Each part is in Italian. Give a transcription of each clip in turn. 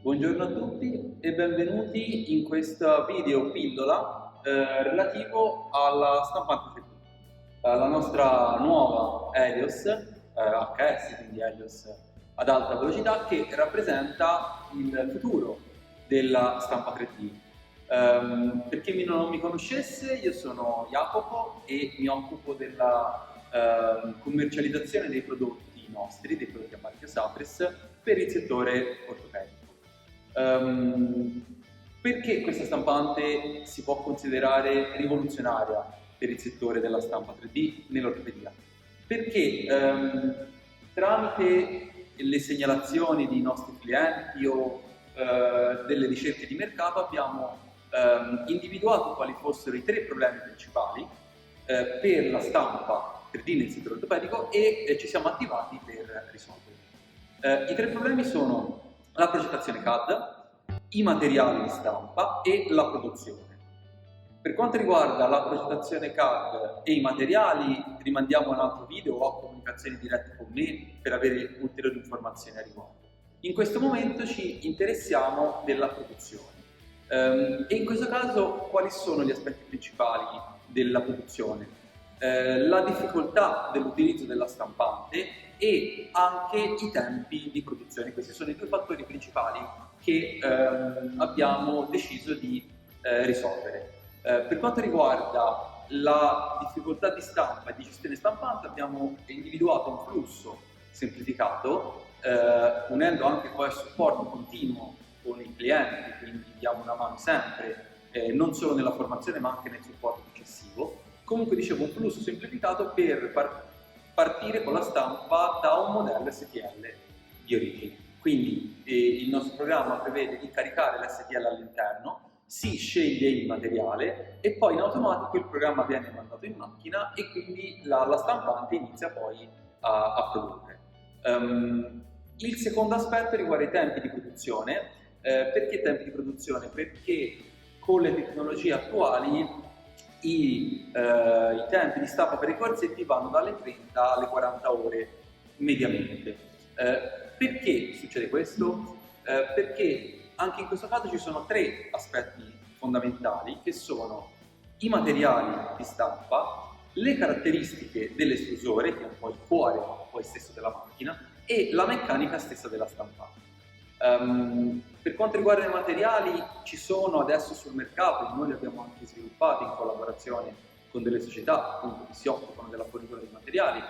Buongiorno a tutti e benvenuti in questa video pillola relativo alla stampante 3D. La nostra nuova Helios HS, quindi Helios ad alta velocità, che rappresenta il futuro della stampa 3D. Per chi non mi conoscesse, io sono Jacopo e mi occupo della commercializzazione dei prodotti nostri, dei prodotti a marchio Sapres, per il settore ortopedico. Perché questa stampante si può considerare rivoluzionaria per il settore della stampa 3D nell'ortopedia? Perché tramite le segnalazioni dei nostri clienti o delle ricerche di mercato abbiamo individuato quali fossero i 3 problemi principali per la stampa 3D nel settore ortopedico e ci siamo attivati per risolverli. I 3 problemi sono la progettazione CAD, i materiali di stampa e la produzione. Per quanto riguarda la progettazione CAD e i materiali, rimandiamo a un altro video o a comunicazioni dirette con me per avere ulteriori informazioni a riguardo. In questo momento ci interessiamo della produzione. E in questo caso quali sono gli aspetti principali della produzione? La difficoltà dell'utilizzo della stampante e anche i tempi di produzione. Questi sono i 2 fattori principali che abbiamo deciso di risolvere. Per quanto riguarda la difficoltà di stampa e di gestione stampante, abbiamo individuato un flusso semplificato, unendo anche poi il supporto continuo con i clienti, quindi diamo una mano sempre, non solo nella formazione ma anche nel supporto successivo. Comunque dicevo, un flusso semplificato per partire con la stampa da un modello STL di origine. Quindi il nostro programma prevede di caricare l'STL all'interno, si sceglie il materiale e poi in automatico il programma viene mandato in macchina e quindi la stampante inizia poi a produrre. Il secondo aspetto riguarda i tempi di produzione. Perché tempi di produzione? Perché con le tecnologie attuali i tempi di stampa per i corsetti vanno dalle 30 alle 40 ore mediamente. Perché succede questo? Perché anche in questo caso ci sono 3 aspetti fondamentali che sono i materiali di stampa, le caratteristiche dell'estrusore, che è un po' il cuore poi stesso della macchina, e la meccanica stessa della stampante. Per quanto riguarda i materiali, ci sono adesso sul mercato, noi li abbiamo anche sviluppati in collaborazione con delle società appunto, che si occupano della fornitura di materiali,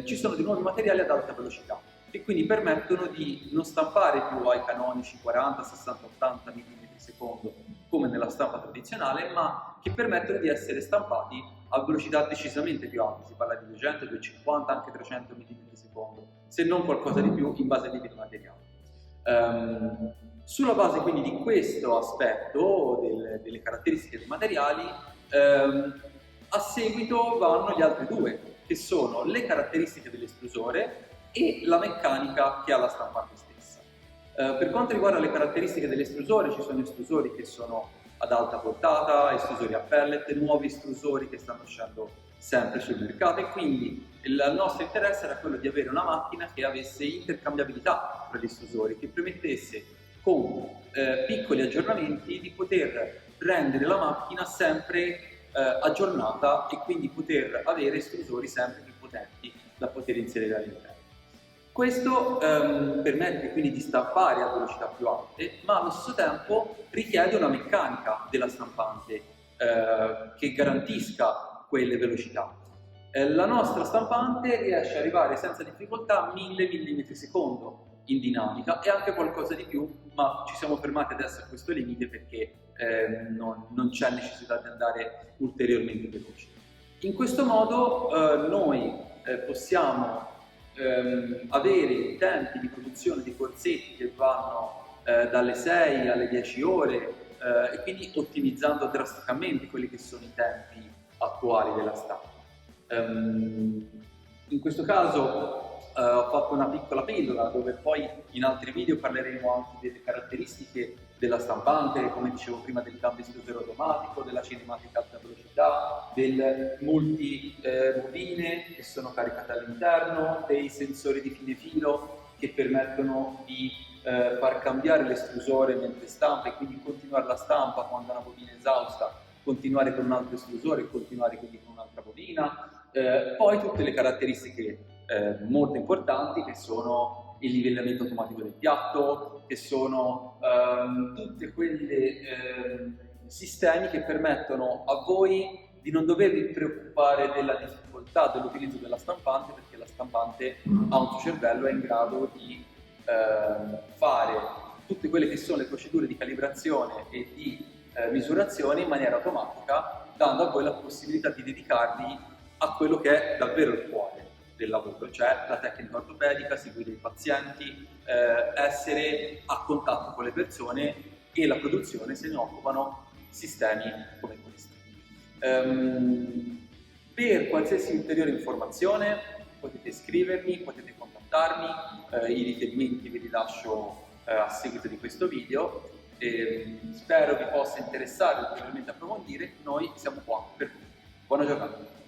ci sono di nuovi materiali ad alta velocità che quindi permettono di non stampare più ai canonici 40, 60, 80 mm/s come nella stampa tradizionale, ma che permettono di essere stampati a velocità decisamente più alte, si parla di 200, 250, anche 300 mm/s, se non qualcosa di più in base ai tipi di materiale. Sulla base quindi di questo aspetto, delle caratteristiche dei materiali, a seguito vanno gli altri 2, che sono le caratteristiche dell'estrusore e la meccanica che ha la stampante stessa. Per quanto riguarda le caratteristiche dell'estrusore, ci sono estrusori che sono ad alta portata, estrusori a pellet, nuovi estrusori che stanno uscendo sempre sul mercato e quindi il nostro interesse era quello di avere una macchina che avesse intercambiabilità tra gli estrusori, che permettesse con piccoli aggiornamenti di poter rendere la macchina sempre aggiornata e quindi poter avere estrusori sempre più potenti da poter inserire all'interno. Questo permette quindi di stampare a velocità più alte, ma allo stesso tempo richiede una meccanica della stampante che garantisca quelle velocità. La nostra stampante riesce ad arrivare senza difficoltà a 1000 mm/s in dinamica e anche qualcosa di più, ma ci siamo fermati adesso a questo limite perché non c'è necessità di andare ulteriormente veloci. In questo modo noi possiamo avere tempi di produzione di corsetti che vanno dalle 6 alle 10 ore e quindi ottimizzando drasticamente quelli che sono i tempi attuali della stampa. In questo caso ho fatto una piccola pillola dove poi in altri video parleremo anche delle caratteristiche della stampante, come dicevo prima del cambio estrusore automatico, della cinematica alta velocità, del multi-bobine che sono caricate all'interno, dei sensori di fine filo che permettono di far cambiare l'estrusore mentre stampa e quindi continuare la stampa quando una bobina è esausta, continuare con un altro estrusore e continuare quindi con un'altra bobina. Poi tutte le caratteristiche molto importanti che sono il livellamento automatico del piatto, che sono tutte quelle sistemi che permettono a voi di non dovervi preoccupare della difficoltà dell'utilizzo della stampante, perché la stampante ha un suo cervello, è in grado di fare tutte quelle che sono le procedure di calibrazione e di misurazione in maniera automatica, dando a voi la possibilità di dedicarvi a quello che è davvero il cuore del lavoro, cioè la tecnica ortopedica, seguire i pazienti, essere a contatto con le persone, e la produzione se ne occupano sistemi come questi. Per qualsiasi ulteriore informazione potete scrivermi, potete contattarmi, i riferimenti ve li lascio a seguito di questo video. Spero vi possa interessare ulteriormente approfondire, noi siamo qua per voi. Buona giornata.